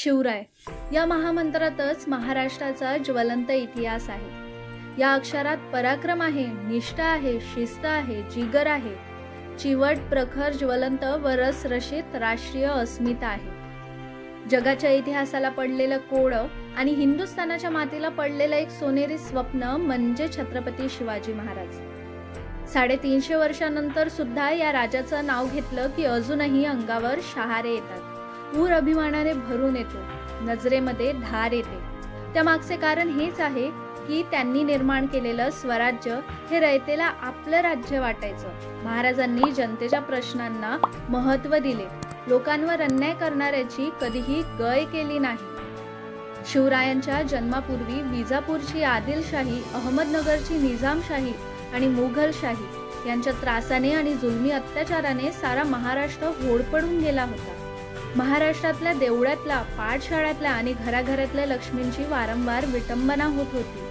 शिवराय या महामंत्रातच महाराष्ट्राचा ज्वलंत इतिहास आहे। या अक्षरात पराक्रम आहे, निष्ठा आहे, शिस्त आहे, जिगर आहे, चिवट, प्रखर, ज्वलंत व रसरशीत राष्ट्रीय अस्मिता आहे। जगाच्या इतिहासाला पडलेलं कोडं आणि हिंदुस्थानाच्या मातीला पडलेलं एक सोनेरी स्वप्न म्हणजे छत्रपती शिवाजी महाराज। 350 वर्षांनंतर सुद्धा या राजाचं नाव घेतलं की अजूनही अंगावर शहारे येतात, ऊर अभिमानाने भरून येतो, नजरेमध्ये धार येते। त्यामागचे कारण हेच आहे की त्यांनी निर्माण केलेलं स्वराज्य हे रयतेला आपलं राज्य वाटायचं। महाराजांनी जनतेच्या प्रश्नांना महत्त्व दिले, लोकांवर अन्याय करणाऱ्याची कधीही गय केली नाही। शिवरायांच्या जन्मापूर्वी विजापूरची आदिलशाही, अहमदनगरची निजामशाही आणि मुघलशाही यांच्या त्रासाने आणि जुलमी अत्याचाराने सारा महाराष्ट्र होडपडून गेला होता। महाराष्ट्रातल्या देवळातल्या, पाठशाळातल्या आणि घराघरातल्या लक्ष्मींची वारंवार विटंबना होत होती।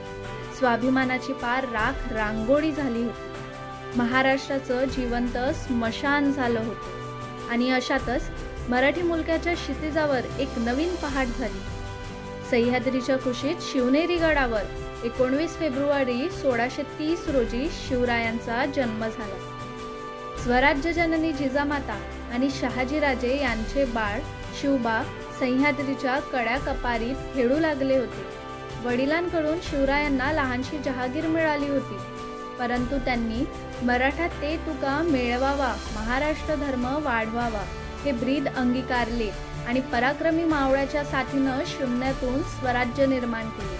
स्वाभिमानाची पार राख रांगोळी झाली होती। महाराष्ट्राचं जिवंत स्मशान झालं होतं आणि अशातच मराठी मुलक्याच्या क्षितिजावर एक नवीन पहाट झाली। सह्याद्रीच्या कुशीत शिवनेरी गडावर 19 फेब्रुवारी 1630 रोजी शिवरायांचा जन्म झाला। स्वराज्य जननी जिजामाता आणि शहाजीराजे यांचे बाळ शिवबा सह्याद्रीच्या कड्या कपारीत खेळू लागले होते। वडिलांकडून शिवरायांना लहानशी जहागीर मिळाली होती, परंतु त्यांनी मराठा ते तुका मिळवावा, महाराष्ट्र धर्म वाढवावा हे ब्रीद अंगीकारले आणि पराक्रमी मावळ्याच्या साथीनं शून्यातून स्वराज्य निर्माण केले।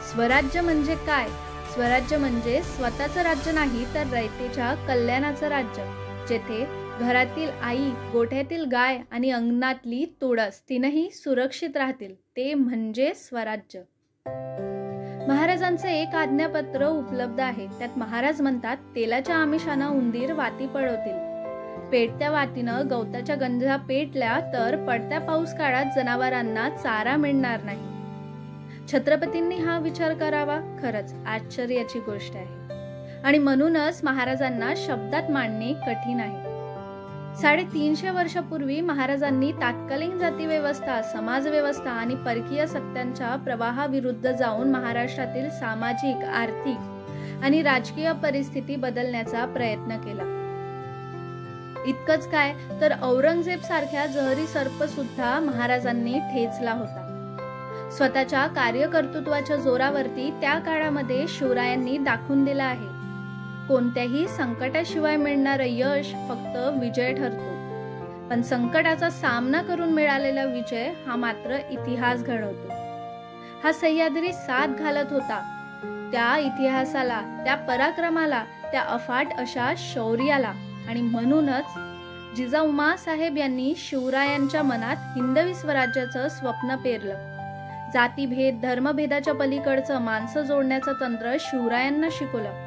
स्वराज्य म्हणजे काय? स्वराज्य म्हणजे स्वतःचं राज्य नाही तर रयतेच्या कल्याणाचं राज्य, जेथे घरातील आई, गोठ्यातील गाय आणि अंगणातली तुळस तीनही सुरक्षित राहतील, ते म्हणजे स्वराज्य। महाराजांचे एक आज्ञापत्र उपलब्ध आहे। त्यात महाराज म्हणतात, तेलाच्या आमिषानं उंदीर वाती पळवतील, पेटत्या वातीनं गवताच्या गंजा पेटल्या तर पडत्या पाऊस काळात जनावरांना चारा मिळणार नाही। छत्रपतींनी हा विचार करावा, खरंच आश्चर्याची गोष्ट आहे आणि म्हणूनच महाराजांना शब्दात मांडणे कठीण आहे। 350 वर्षापूर्वी महाराजांनी तात्कालीन जातीव्यवस्था, समाजव्यवस्था आणि परकीय सत्यांच्या प्रवाहाविरुद्ध जाऊन महाराष्ट्रातील सामाजिक, आर्थिक आणि राजकीय परिस्थिती बदलण्याचा प्रयत्न केला। इतकंच काय तर औरंगजेब सारख्या जहरी सर्प सुद्धा महाराजांनी ठेचला होता। स्वतःच्या कार्यकर्तृत्वाच्या जोरावरती त्या काळामध्ये शिवरायांनी दाखवून दिलं आहे, कोणत्याही संकटाशिवाय मिळणारं यश फक्त विजय ठरतो, पण संकटाचा सामना करून मिळालेला विजय हा मात्र इतिहास घडवतो। हा सह्याद्री साथ घालत होता त्या इतिहासाला, त्या पराक्रमाला, त्या अफाट अशा शौर्याला आणि म्हणूनच जिजाऊ साहेब यांनी शिवरायांच्या मनात हिंदवी स्वराज्याचं स्वप्न पेरलं। जातीभेद, धर्मभेदाच्या पलीकडचं माणसं जोडण्याचं तंत्र शिवरायांना शिकवलं।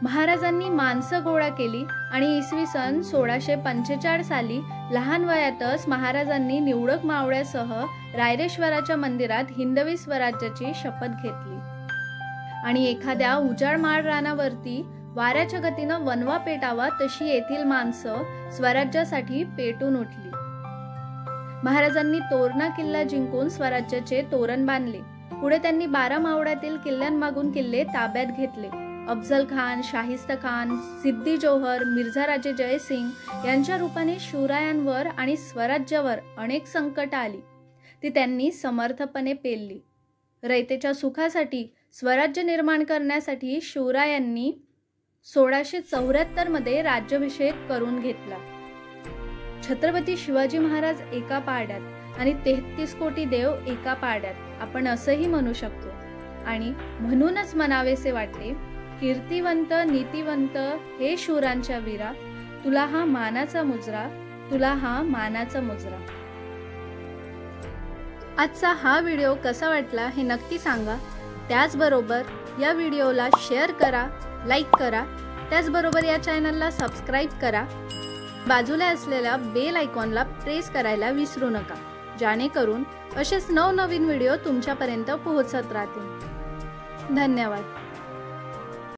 महाराजांनी माणसं गोळा केली आणि इसवी सन 1645 साली लहान वयातच महाराजांनी निवडक मावळ्यासह रायरेश्वराच्या मंदिरात हिंदवी स्वराज्याची शपथ घेतली आणि एखाद्या उजाड माळ रानावरती वाऱ्याच्या गतीनं वनवा पेटावा तशी येथील माणसं स्वराज्यासाठी पेटून उठली। महाराजांनी तोरणा किल्ला जिंकून स्वराज्याचे तोरण बांधले। पुढे त्यांनी 12 मावळ्यातील किल्ल्यांमागून किल्ले ताब्यात घेतले। अफजल खान, शाहिस्ता खान, सिद्दी जोहर, मिर्झा राजे जयसिंग यांच्या रूपाने शिवरायांवर आणि स्वराज्यावर अनेक संकट आली, ती त्यांनी समर्थपणे पेलली। रयतेच्या सुखासाठी, स्वराज्य निर्माण करण्यासाठी शिवरायांनी 1674 मध्ये राज्याभिषेक करून घेतला। छत्रपती शिवाजी महाराज एका पारड्यात आणि 33 कोटी देव एका पारड्यात, आपण असंही म्हणू शकतो। आणि म्हणूनच म्हणावेसे वाटते, कीर्तिवंत नीतिवंत हे शूरांच्या वीरा, तुला हा मानाचा मुजरा, तुला हा मानाचा मुजरा। आजचा हा व्हिडिओ कसा वाटला हे नक्की सांगा। त्याचबरोबर या व्हिडिओला शेअर करा, लाईक करा, त्याचबरोबर या चॅनलला सबस्क्राईब करा। बाजूला असलेल्या बेल आयकॉनला प्रेस करायला विसरू नका, जेणेकरून असेच नवनवीन व्हिडिओ तुमच्यापर्यंत पोहोचत राहतील। धन्यवाद।